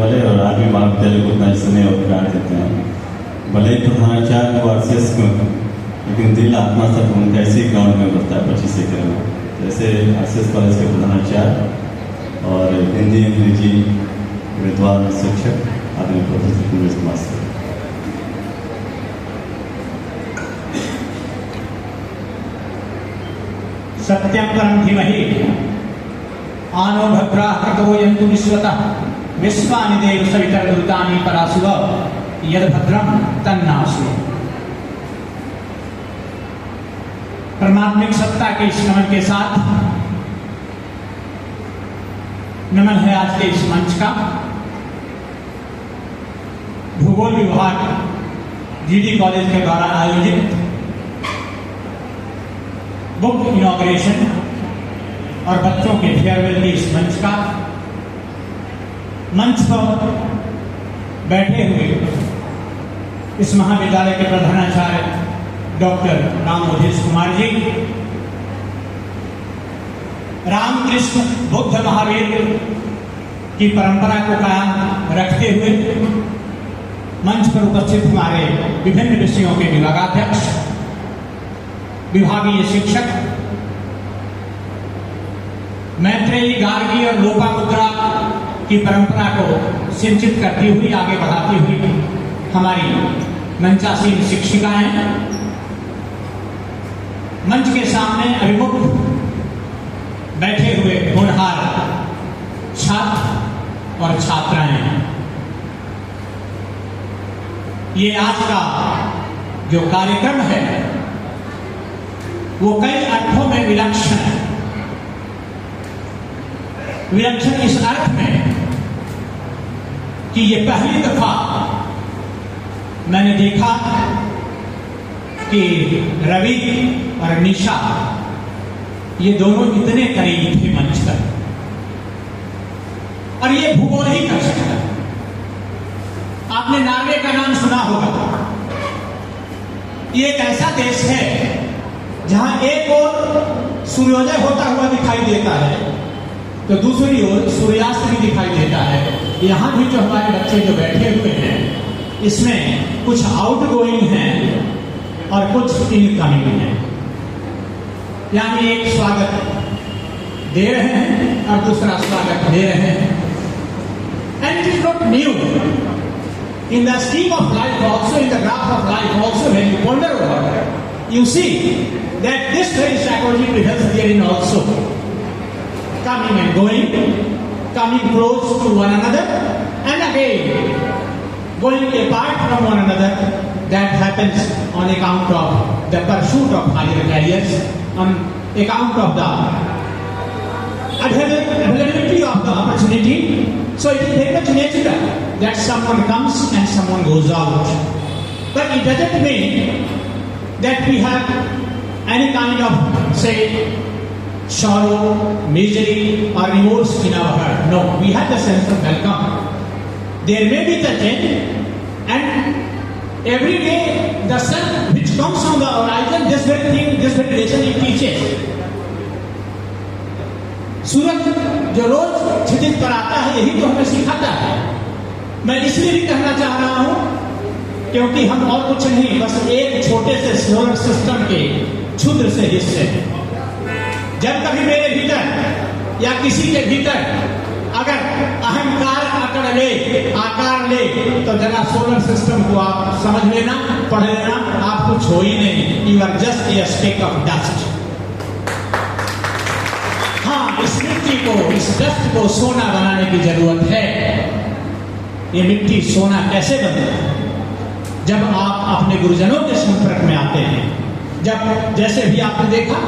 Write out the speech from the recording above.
वाले और आर्मी महाविद्यालय को उतना समय और प्यार देते हैं। भले ही प्रधानाचार्य वो RCS को, लेकिन दिल आत्मा सब उनका ऐसे ही ग्राउंड में बढ़ता है 25 एकड़ में। जैसे RCS कॉलेज के प्रधानाचार्य और हिंदी अंग्रेजी विद्वान शिक्षक आदरणीय प्रोफेसर कुंवर कुमार सर। सत्यं परं धीमहि आनो भद्राः कृतो यन्तु विश्वतः विश्वानि देव सवितर्वृतानि परासुव यद्भद्रं तन्नासु। परमात्मिक सत्ता के इस नमन के साथ नमन है आज के इस मंच का। भूगोल विभाग GD कॉलेज के द्वारा आयोजित बुक इनॉग्रेशन और बच्चों के फेयरवेल के इस मंच का मंच पर बैठे हुए इस महाविद्यालय के प्रधानाचार्य डॉक्टर रामोधेश कुमार जी, रामकृष्ण बुद्ध महावीर की परंपरा को कायम रखते हुए मंच पर उपस्थित हमारे विभिन्न विषयों के विभागाध्यक्ष, विभागीय शिक्षक, मैत्रेयी, गार्गी और लोपामुद्रा की परंपरा को सिंचित करती हुई आगे बढ़ाती हुई हमारी मंचासीन शिक्षिकाएं, मंच के सामने अभिमुख बैठे हुए होनहार छात्र और छात्राएं, ये आज का जो कार्यक्रम है वो कई अर्थों में विलक्षण है। विलक्षण इस अर्थ में कि ये पहली दफा मैंने देखा कि रवि और निशा ये दोनों इतने करीब थे मंच पर, और ये भूगोल ही कर सकता है। आपने नॉर्वे का नाम सुना होगा। ये एक ऐसा देश है जहां एक ओर सूर्योदय होता हुआ दिखाई देता है तो दूसरी ओर सूर्यास्त भी दिखाई देता है। यहां भी जो हमारे बच्चे जो बैठे हुए हैं इसमें कुछ आउटगोइंग हैं और कुछ इनकमिंग हैं, यानी एक स्वागत दे रहे हैं और दूसरा स्वागत दे रहे हैं। And it is not new in the scheme of life also, in the graph of life also, when you ponder over it, you see that this very psychology prevails therein also. Coming and going, coming close to one another, and again going apart from one another. That happens on account of the pursuit of higher careers, on account of the availability of the opportunity. So it is very much natural that someone comes and someone goes out. But it doesn't mean that we have any kind of, say, sorrow, misery or remorse in our heart. No, we have the sense of welcome. There may be the change, and every day the sun which comes on the horizon, this very thing, this very lesson it teaches. सूरज जो रोज क्षितिज पर आता है यही तो हमें सिखाता है। मैं इसलिए भी कहना चाह रहा हूं क्योंकि हम और कुछ नहीं, बस एक छोटे से सोलर सिस्टम के क्षुद्र से हिस्से हैं। जब कभी मेरे भीतर या किसी के भीतर अगर अहंकार आकार ले तो जरा सोलर सिस्टम को आप समझ लेना, पढ़ लेना, आप कुछ हो ही नहीं। You are just a stick of dust. इस मिट्टी को, इस डस्ट को सोना बनाने की जरूरत है। ये मिट्टी सोना कैसे बनता है? जब आप अपने गुरुजनों के संपर्क में आते हैं, जब जैसे भी आपने देखा